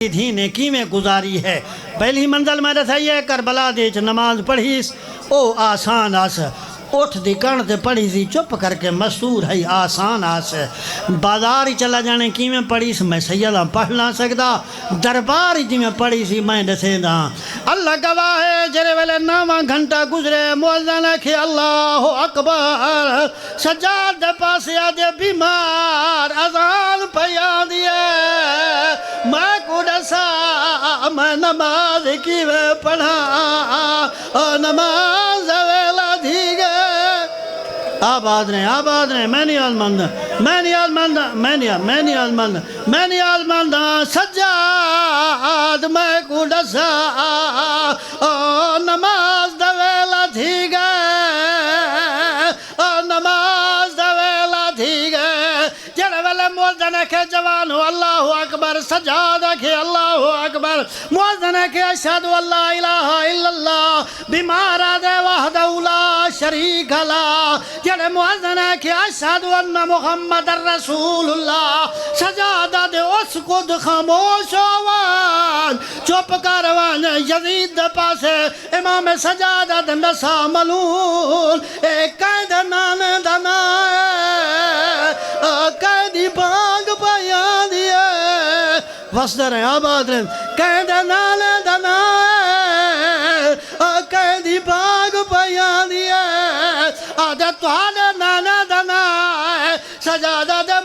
تھی نے کیویں گزاری ہے پہلی منزل میں دسائی ہے کربلا دیچ نماز پڑھیس او آسان آس اٹھ دی کن تے پڑھی سی چپ کر کے مستور ہے آسان آس بازار ہی چلا جانے کیویں پڑھیس میں سیدہ پڑھ نہ سکتا دربار ہی میں پڑھی سی میں دسے دا اللہ گواہ ہے جرے ویلے 9 گھنٹہ گزرے مؤذن کہ اللہ اکبر سجاد دے پاسے آجے بیمار اذان پیا دیے میں کو دسا میں نماز کیویں پڑھا نماز ویلا دی گئے آباد نے میں نیاز مند سجاد میں کو دسا نماز دا ویلا تھی گئے نماز دا ویلا تھی گئے جڑے ویلے مؤذن کے جوانو اللہ اکبر سجاد کے اللہ اکبر مؤذن کے اشہد اللہ الہ الا اللہ بیمار دے وحدہ لا شریک لا جڑے مؤذن کے اشہد ان محمد رسول اللہ سجاد دے اس کو خاموش ہوان چپ کروان یزید دے پاسے امام سجاد دے نسا ملون ایک قید نان دنا قیدی بانگ بیان دیئے وصدر ہیں آباد رہن قید نان دنا قیدی بانگ بیان دیئے آدھے تو آدھے نان دنا سجادہ دے